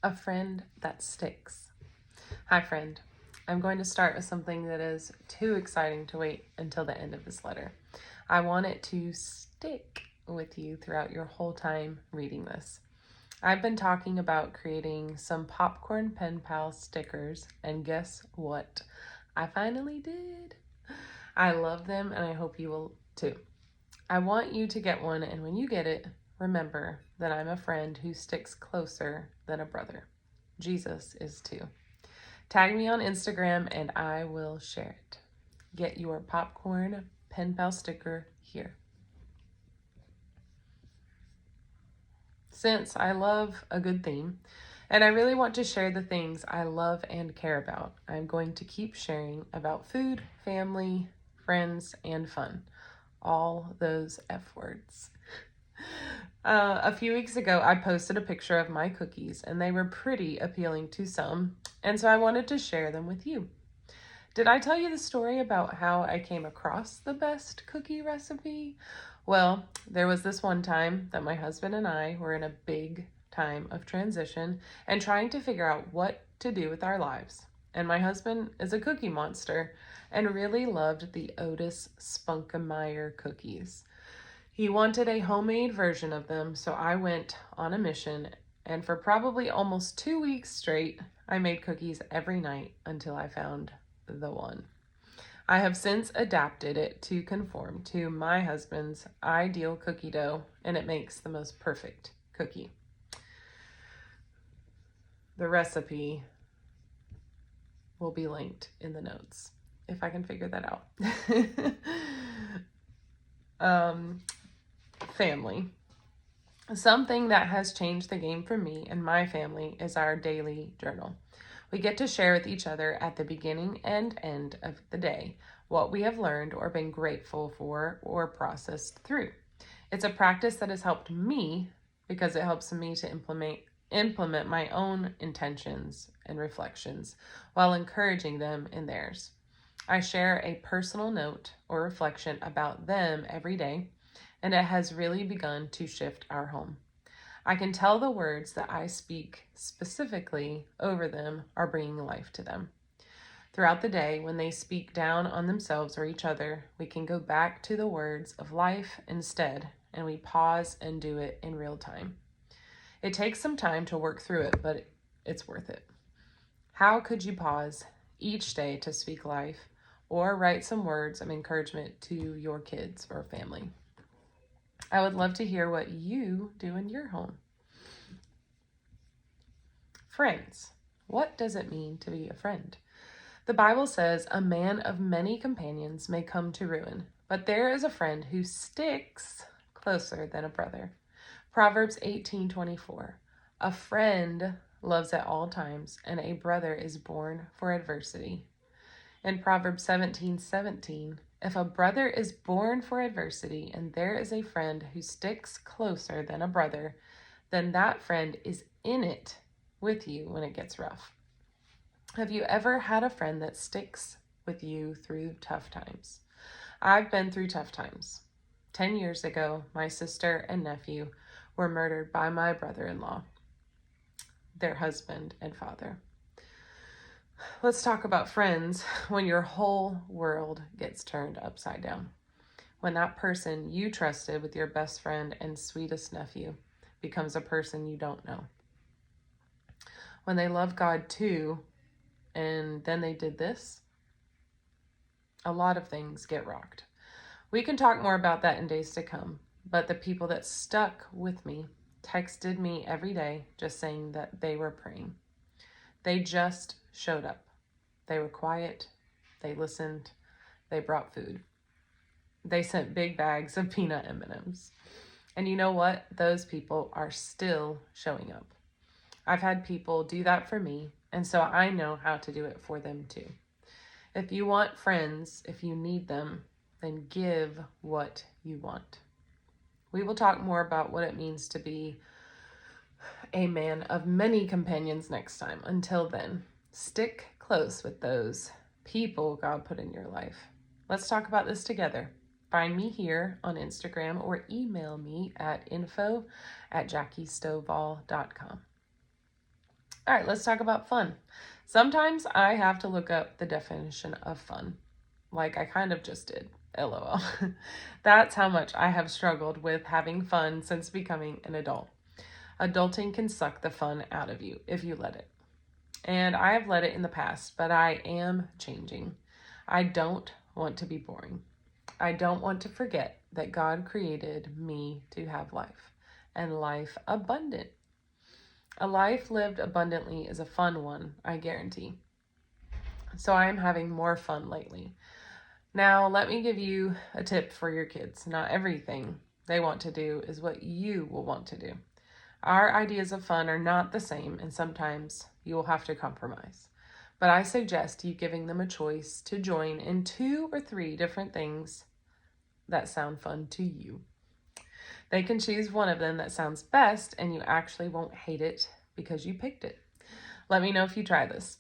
A friend that sticks. Hi, friend. I'm going to start with something that is too exciting to wait until the end of this letter. I want it to stick with you throughout your whole time reading this. I've been talking about creating some popcorn Penpal stickers, and guess what? I finally did. I love them, and I hope you will too. I want you to get one, and when you get it, remember that I'm a friend who sticks closer than a brother. Jesus is too. Tag me on Instagram and I will share it. Get your popcorn pen pal sticker here. Since I love a good theme and I really want to share the things I love and care about, I'm going to keep sharing about food, family, friends, and fun. All those F words. A few weeks ago, I posted a picture of my cookies, and they were pretty appealing to some, and so I wanted to share them with you. Did I tell you the story about how I came across the best cookie recipe? Well, there was this one time that my husband and I were in a big time of transition and trying to figure out what to do with our lives. And my husband is a cookie monster and really loved the Otis Spunkemeyer cookies. He wanted a homemade version of them, so I went on a mission, and for probably almost 2 weeks straight, I made cookies every night until I found the one. I have since adapted it to conform to my husband's ideal cookie dough, and it makes the most perfect cookie. The recipe will be linked in the notes, if I can figure that out. Family. Something that has changed the game for me and my family is our daily journal. We get to share with each other at the beginning and end of the day what we have learned or been grateful for or processed through. It's a practice that has helped me because it helps me to implement my own intentions and reflections while encouraging them in theirs. I share a personal note or reflection about them every day, and it has really begun to shift our home. I can tell the words that I speak specifically over them are bringing life to them. Throughout the day, when they speak down on themselves or each other, we can go back to the words of life instead, and we pause and do it in real time. It takes some time to work through it, but it's worth it. How could you pause each day to speak life or write some words of encouragement to your kids or family? I would love to hear what you do in your home. Friends. What does it mean to be a friend? The Bible says a man of many companions may come to ruin, but there is a friend who sticks closer than a brother. Proverbs 18:24. A friend loves at all times, and a brother is born for adversity. In Proverbs 17:17, if a brother is born for adversity and there is a friend who sticks closer than a brother, then that friend is in it with you when it gets rough. Have you ever had a friend that sticks with you through tough times? I've been through tough times. 10 years ago, my sister and nephew were murdered by my brother-in-law, their husband and father. Let's talk about friends when your whole world gets turned upside down. When that person you trusted with your best friend and sweetest nephew becomes a person you don't know. When they love God too, and then they did this, a lot of things get rocked. We can talk more about that in days to come, but the people that stuck with me texted me every day just saying that they were praying. They just showed up. They were quiet. They listened. They brought food. They sent big bags of peanut M&Ms. And you know what? Those people are still showing up. I've had people do that for me, and so I know how to do it for them too. If you want friends, if you need them, then give what you want. We will talk more about what it means to be a man of many companions next time. Until then, stick close with those people God put in your life. Let's talk about this together. Find me here on Instagram or email me at info@jackiestovall.com. All right, let's talk about fun. Sometimes I have to look up the definition of fun, like I kind of just did. LOL. That's how much I have struggled with having fun since becoming an adult. Adulting can suck the fun out of you if you let it. And I have let it in the past, but I am changing. I don't want to be boring. I don't want to forget that God created me to have life, and life abundant. A life lived abundantly is a fun one, I guarantee. So I am having more fun lately. Now, let me give you a tip for your kids. Not everything they want to do is what you will want to do. Our ideas of fun are not the same, and sometimes you will have to compromise. But I suggest you giving them a choice to join in 2 or 3 different things that sound fun to you. They can choose one of them that sounds best, and you actually won't hate it because you picked it. Let me know if you try this.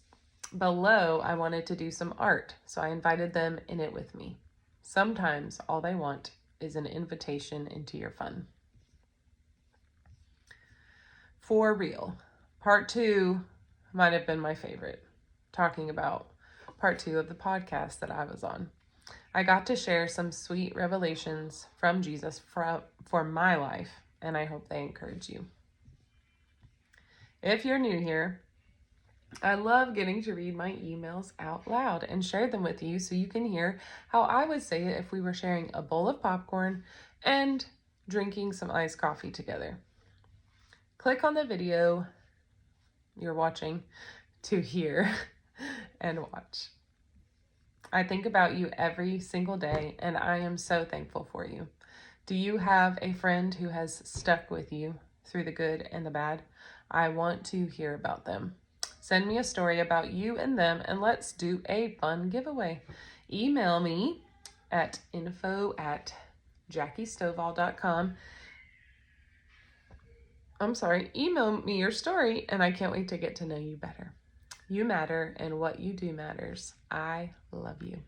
Below, I wanted to do some art, so I invited them in it with me. Sometimes all they want is an invitation into your fun. For real, part 2 might have been my favorite, talking about part 2 of the podcast that I was on. I got to share some sweet revelations from Jesus for my life, and I hope they encourage you. If you're new here, I love getting to read my emails out loud and share them with you so you can hear how I would say it if we were sharing a bowl of popcorn and drinking some iced coffee together. Click on the video you're watching to hear and watch. I think about you every single day, and I am so thankful for you. Do you have a friend who has stuck with you through the good and the bad? I want to hear about them. Send me a story about you and them, and let's do a fun giveaway. Email me at info@jackiestovall.com. Email me your story, and I can't wait to get to know you better. You matter, and what you do matters. I love you.